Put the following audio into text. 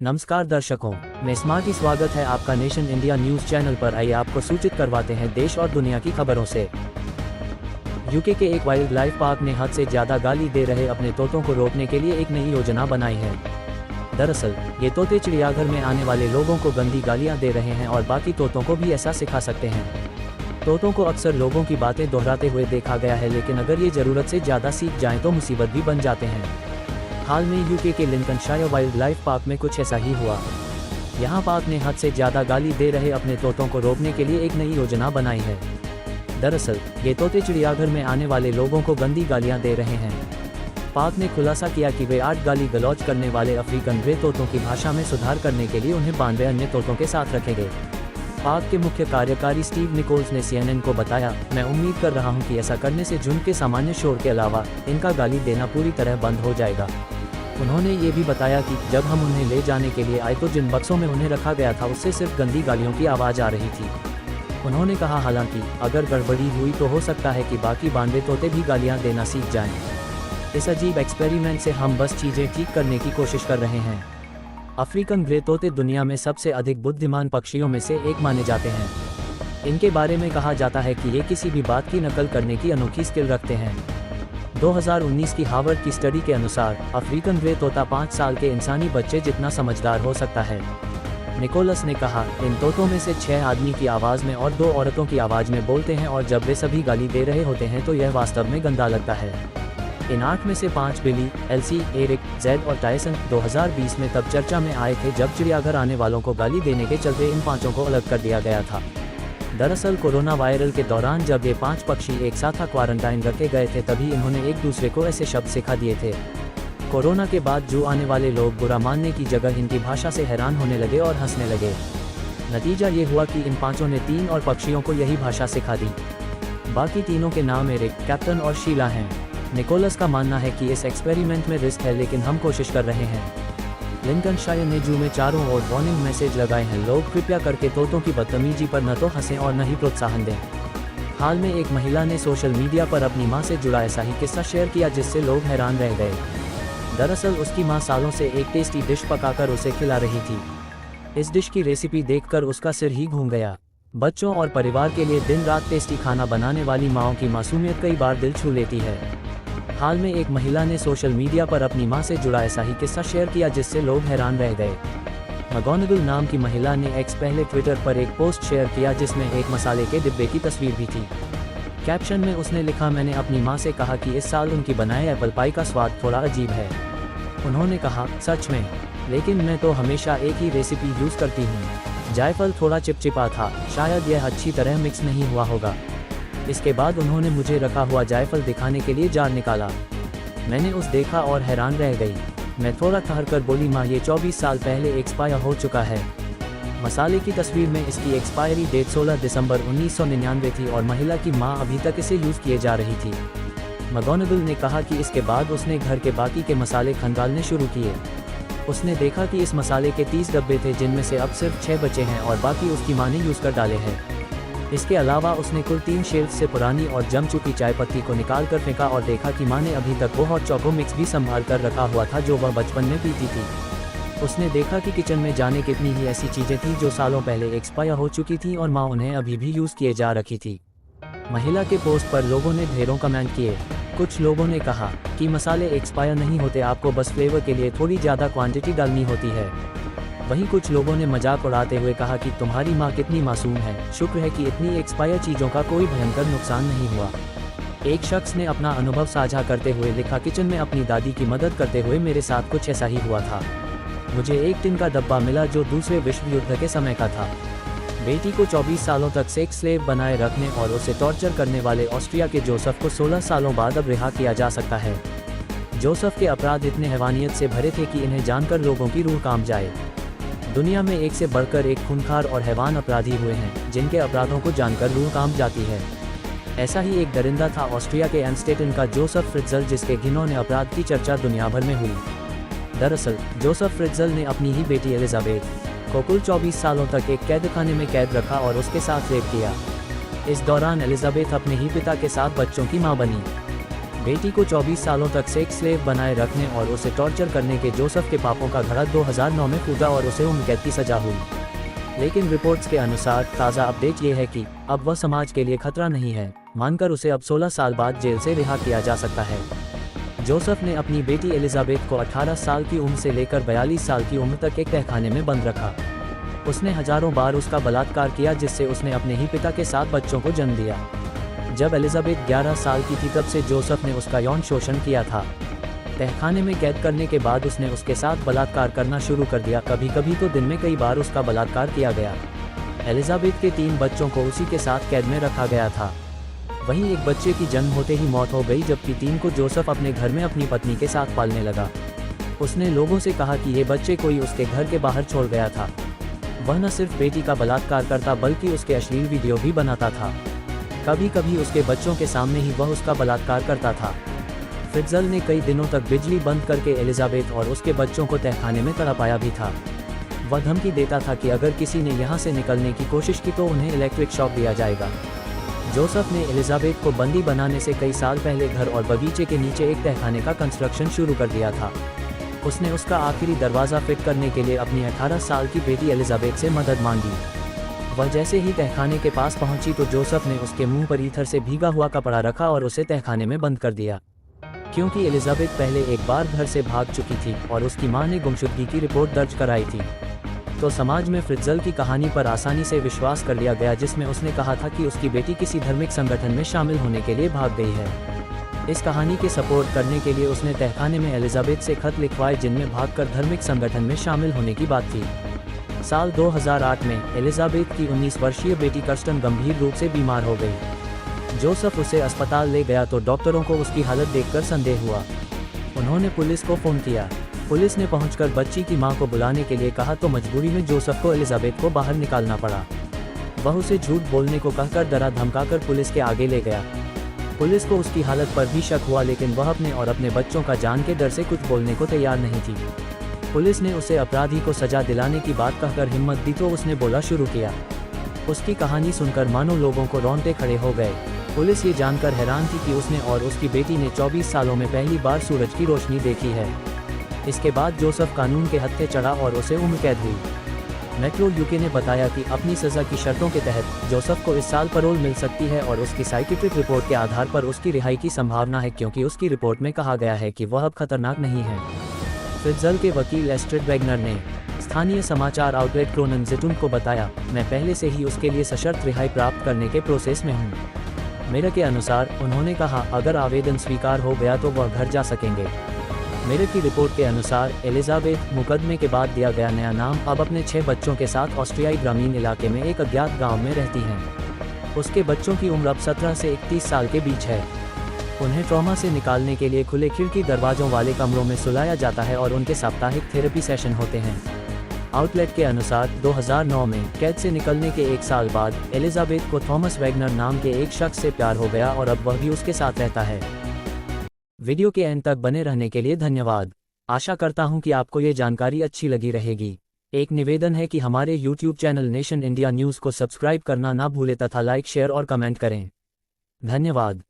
नमस्कार दर्शकों, मैं स्मार्टी स्वागत है आपका नेशन इंडिया न्यूज चैनल पर। आइए आपको सूचित करवाते हैं देश और दुनिया की खबरों से। यूके के एक वाइल्ड लाइफ पार्क ने हद से ज्यादा गाली दे रहे अपने तोतों को रोकने के लिए एक नई योजना बनाई है। दरअसल ये तोते चिड़ियाघर में आने वाले लोगों को गंदी गालियां दे रहे हैं और बाकी तोतों को भी ऐसा सिखा सकते हैं। तोतों को अक्सर लोगों की बातें दोहराते हुए देखा गया है, लेकिन अगर ये जरूरत से ज्यादा सीख जाएं तो मुसीबत भी बन जाते हैं। हाल में यूके के लिंकनशायर वाइल्ड लाइफ पार्क में कुछ ऐसा ही हुआ। यहाँ पार्क ने हद से ज्यादा गाली दे रहे अपने तोतों को रोकने के लिए एक नई योजना बनाई है। दरअसल ये तोते चिड़ियाघर में आने वाले लोगों को गंदी गालियां दे रहे हैं। पार्क ने खुलासा किया कि वे 8 गाली गलौज करने वाले अफ्रीकन ग्रे तोतों की भाषा में सुधार करने के लिए उन्हें 92 अन्य तोतों के साथ रखेंगे। पार्क के मुख्य कार्यकारी स्टीव निकोल्स ने CNN को बताया, मैं उम्मीद कर रहा हूं कि ऐसा करने से झुंड के सामान्य शोर के अलावा इनका गाली देना पूरी तरह बंद हो जाएगा। उन्होंने ये भी बताया कि जब हम उन्हें ले जाने के लिए आए तो जिन बक्सों में उन्हें रखा गया था उससे सिर्फ गंदी गालियों की आवाज़ आ रही थी। उन्होंने कहा, हालांकि अगर गड़बड़ी हुई तो हो सकता है कि बाकी 92 तोते भी गालियां देना सीख जाएं। इस अजीब एक्सपेरिमेंट से हम बस चीज़ें ठीक करने की कोशिश कर रहे हैं। अफ्रीकन ग्रे तोते दुनिया में सबसे अधिक बुद्धिमान पक्षियों में से एक माने जाते हैं। इनके बारे में कहा जाता है कि ये किसी भी बात की नकल करने की अनोखी स्किल रखते हैं। 2019 की हार्वर्ड की स्टडी के अनुसार अफ्रीकन ग्रे तोता 5 साल के इंसानी बच्चे जितना समझदार हो सकता है। निकोलस ने कहा, इन तोतों में से 6 आदमी की आवाज़ में और 2 औरतों की आवाज़ में बोलते हैं और जब वे सभी गाली दे रहे होते हैं तो यह वास्तव में गंदा लगता है। इन 8 में से 5 बिली, एल्सी, एरिक, जेड और टायसन 2020 में तब चर्चा में आए थे जब चिड़ियाघर आने वालों को गाली देने के चलते इन 5 को अलग कर दिया गया था। दरअसल कोरोना वायरल के दौरान जब ये 5 पक्षी एक साथ क्वारंटाइन रखे गए थे तभी इन्होंने एक दूसरे को ऐसे शब्द सिखा दिए थे। कोरोना के बाद जो आने वाले लोग बुरा मानने की जगह इनकी भाषा से हैरान होने लगे और हंसने लगे। नतीजा ये हुआ कि इन 5 ने 3 और पक्षियों को यही भाषा सिखा दी। बाकी तीनों के नाम एरिक, कैप्टन और शीला हैं। निकोलस का मानना है कि इस एक्सपेरिमेंट में रिस्क है, लेकिन हम कोशिश कर रहे हैं। लिंकनशायर ने जू में चारों ओर वार्निंग मैसेज लगाए हैं, लोग कृपया करके तोतों की बदतमीजी पर न तो हंसें और न ही प्रोत्साहन दें। हाल में एक महिला ने सोशल मीडिया पर अपनी मां से जुड़ा ऐसा ही किस्सा शेयर किया जिससे लोग हैरान रह गए। दरअसल उसकी मां सालों से एक टेस्टी डिश पकाकर उसे खिला रही थी। इस डिश की रेसिपी देखकर उसका सिर ही घूम गया। बच्चों और परिवार के लिए दिन रात टेस्टी खाना बनाने वाली माओं की मासूमियत कई बार दिल छू लेती है। हाल में एक महिला ने सोशल मीडिया पर अपनी मां से जुड़ा ऐसा ही किस्सा शेयर किया जिससे लोग हैरान रह गए। मगोनगल नाम की महिला ने एक्स पहले ट्विटर पर एक पोस्ट शेयर किया जिसमें एक मसाले के डिब्बे की तस्वीर भी थी। कैप्शन में उसने लिखा, मैंने अपनी मां से कहा कि इस साल उनकी बनाए एप्पल पाई का स्वाद थोड़ा अजीब है। उन्होंने कहा, सच में, लेकिन मैं तो हमेशा एक ही रेसिपी यूज़ करती हूँ। जायफल थोड़ा चिपचिपा था, शायद यह अच्छी तरह मिक्स नहीं हुआ होगा। इसके बाद उन्होंने मुझे रखा हुआ जायफल दिखाने के लिए जार निकाला। मैंने उस देखा और हैरान रह गई। मैं थोड़ा ठहरकर बोली, माँ ये 24 साल पहले एक्सपायर हो चुका है। मसाले की तस्वीर में इसकी एक्सपायरी डेट 16 दिसंबर 1999 थी और महिला की माँ अभी तक इसे यूज़ किए जा रही थी। मगोनगल ने कहा कि इसके बाद उसने घर के बाकी के मसाले खंगालने शुरू किए। उसने देखा कि इस मसाले के 30 डब्बे थे जिनमें से अब सिर्फ 6 बचे हैं और बाकी उसकी माँ ने यूज़ कर डाले हैं। इसके अलावा उसने कुल 3 शेल्फ से पुरानी और जम चुकी चाय पत्ती को निकाल कर फेंका और देखा कि माँ ने अभी तक वो हॉट चोको मिक्स भी संभाल कर रखा हुआ था जो वह बचपन में पीती थी। उसने देखा कि किचन में जाने कितनी ही ऐसी चीज़ें थीं जो सालों पहले एक्सपायर हो चुकी थीं और माँ उन्हें अभी भी यूज़ किए जा रखी थी। महिला के पोस्ट पर लोगों ने ढेरों कमेंट किए। कुछ लोगों ने कहा कि मसाले एक्सपायर नहीं होते, आपको बस फ्लेवर के लिए थोड़ी ज़्यादा क्वांटिटी डालनी होती है। वहीं कुछ लोगों ने मजाक उड़ाते हुए कहा कि तुम्हारी माँ कितनी मासूम है, शुक्र है कि इतनी एक्सपायर चीज़ों का कोई भयंकर नुकसान नहीं हुआ। एक शख्स ने अपना अनुभव साझा करते हुए लिखा, किचन में अपनी दादी की मदद करते हुए मेरे साथ कुछ ऐसा ही हुआ था। मुझे एक टिन का डब्बा मिला जो दूसरे विश्व युद्ध के समय का था। बेटी को 24 सालों तक सेक्स स्लेव बनाए रखने और उसे टॉर्चर करने वाले ऑस्ट्रिया के जोसेफ को 16 सालों बाद अब रिहा किया जा सकता है। जोसेफ के अपराध इतने हैवानियत से भरे थे कि इन्हें जानकर लोगों की रूह कांप जाए। दुनिया में एक से बढ़कर एक खूंखार और हैवान अपराधी हुए हैं जिनके अपराधों को जानकर रूह कांप जाती है। ऐसा ही एक दरिंदा था ऑस्ट्रिया के एम्स्टेटन का जोसेफ फ्रिट्जल, जिसके घिनौने अपराध की चर्चा दुनिया भर में हुई। दरअसल जोसेफ फ्रिट्जल ने अपनी ही बेटी एलिजाबेथ को कुल 24 सालों तक एक कैदखाने में कैद रखा और उसके साथ रेप किया। इस दौरान एलिजाबेथ अपने ही पिता के साथ बच्चों की मां बनी। बेटी को 24 सालों तक सेक्स स्लेव बनाए रखने और उसे टॉर्चर करने के जोसेफ के पापों का घड़ा 2009 में फूटा और उसे उम्र कैद की सजा हुई। लेकिन रिपोर्ट्स के अनुसार ताज़ा अपडेट ये है कि अब वह समाज के लिए खतरा नहीं है, मानकर उसे अब 16 साल बाद जेल से रिहा किया जा सकता है। जोसेफ ने अपनी बेटी एलिजाबेथ को 18 साल की उम्र से लेकर 42 साल की उम्र तक एक तहखाने में बंद रखा। उसने हजारों बार उसका बलात्कार किया, जिससे उसने अपने ही पिता के 7 बच्चों को जन्म दिया। जब एलिजाबेथ 11 साल की थी तब से जोसेफ ने उसका यौन शोषण किया था। तहखाने में कैद करने के बाद उसने उसके साथ बलात्कार करना शुरू कर दिया, कभी कभी तो दिन में कई बार उसका बलात्कार किया गया। एलिजाबेथ के 3 बच्चों को उसी के साथ कैद में रखा गया था। वहीं एक बच्चे की जन्म होते ही मौत हो गई, जबकि 3 को जोसेफ अपने घर में अपनी पत्नी के साथ पालने लगा। उसने लोगों से कहा कि ये बच्चे कोई उसके घर के बाहर छोड़ गया था। वह न सिर्फ बेटी का बलात्कार करता बल्कि उसके अश्लील वीडियो भी बनाता था। कभी कभी उसके बच्चों के सामने ही वह उसका बलात्कार करता था। फ्रिट्ज़ल ने कई दिनों तक बिजली बंद करके एलिजाबेथ और उसके बच्चों को तहखाने में तड़पाया भी था। वह धमकी देता था कि अगर किसी ने यहाँ से निकलने की कोशिश की तो उन्हें इलेक्ट्रिक शॉक दिया जाएगा। जोसेफ ने एलिजाबेथ को बंदी बनाने से कई साल पहले घर और बगीचे के नीचे एक तहखाने का कंस्ट्रक्शन शुरू कर दिया था। उसने उसका आखिरी दरवाज़ा फिट करने के लिए अपनी 18 साल की बेटी एलिजाबेथ से मदद मांगी। वह जैसे ही तहखाने के पास पहुंची तो जोसेफ ने उसके मुंह पर ईथर से भीगा हुआ कपड़ा रखा और उसे तहखाने में बंद कर दिया। क्योंकि एलिजाबेथ पहले एक बार घर से भाग चुकी थी और उसकी मां ने गुमशुदगी की रिपोर्ट दर्ज कराई थी, तो समाज में फ्रिट्ज़ल की कहानी पर आसानी से विश्वास कर लिया गया, जिसमें उसने कहा था कि उसकी बेटी किसी धार्मिक संगठन में शामिल होने के लिए भाग गई है। इस कहानी के सपोर्ट करने के लिए उसने तहखाने में एलिजाबेथ से खत लिखवाए, जिनमें भागकर धार्मिक संगठन में शामिल होने की बात थी। साल 2008 में एलिजाबेथ की 19 वर्षीय बेटी कर्स्टन गंभीर रूप से बीमार हो गई। जोसेफ उसे अस्पताल ले गया तो डॉक्टरों को उसकी हालत देखकर संदेह हुआ। उन्होंने पुलिस को फ़ोन किया। पुलिस ने पहुंचकर बच्ची की मां को बुलाने के लिए कहा तो मजबूरी में जोसेफ को एलिजाबेथ को बाहर निकालना पड़ा। वह उसे झूठ बोलने को कहकर डरा धमकाकर पुलिस के आगे ले गया। पुलिस को उसकी हालत पर भी शक हुआ, लेकिन वह अपने और अपने बच्चों का जान के डर से कुछ बोलने को तैयार नहीं थी। पुलिस ने उसे अपराधी को सजा दिलाने की बात कहकर हिम्मत दी तो उसने बोला शुरू किया। उसकी कहानी सुनकर मानो लोगों को रोंगटे खड़े हो गए। पुलिस ये जानकर हैरान थी कि उसने और उसकी बेटी ने 24 सालों में पहली बार सूरज की रोशनी देखी है। इसके बाद जोसेफ कानून के हत्थे चढ़ा और उसे उम्र कैद हुई। मेट्रो यूके ने बताया कि अपनी सज़ा की शर्तों के तहत जोसेफ को इस साल पैरोल मिल सकती है और उसकी साइकिट्रिक रिपोर्ट के आधार पर उसकी रिहाई की संभावना है, क्योंकि उसकी रिपोर्ट में कहा गया है कि वह अब खतरनाक नहीं है। फ्रिट्ज़ल के वकील एस्ट्रिड वैगनर ने स्थानीय समाचार आउटलेट क्रोनन ज़ेटुन को बताया, मैं पहले से ही उसके लिए सशर्त रिहाई प्राप्त करने के प्रोसेस में हूँ। मेरे के अनुसार उन्होंने कहा अगर आवेदन स्वीकार हो गया तो वह घर जा सकेंगे। मेरे की रिपोर्ट के अनुसार एलिजाबेथ मुकदमे के बाद दिया गया नया नाम अब अपने 6 बच्चों के साथ ऑस्ट्रियाई ग्रामीण इलाके में एक अज्ञात गांव में रहती हैं। उसके बच्चों की उम्र अब 17 से 31 साल के बीच है। उन्हें ट्रॉमा से निकालने के लिए खुले खिड़की दरवाजों वाले कमरों में सुलाया जाता है और उनके साप्ताहिक थेरेपी सेशन होते हैं। आउटलेट के अनुसार 2009 में कैद से निकलने के 1 साल बाद एलिजाबेथ को थॉमस वैगनर नाम के एक शख्स से प्यार हो गया और अब वह भी उसके साथ रहता है। वीडियो के एंड तक बने रहने के लिए धन्यवाद। आशा करता हूं कि आपको ये जानकारी अच्छी लगी रहेगी। एक निवेदन है कि हमारे YouTube channel nation India news को सब्सक्राइब करना ना भूलें तथा लाइक, शेयर और कमेंट करें। धन्यवाद।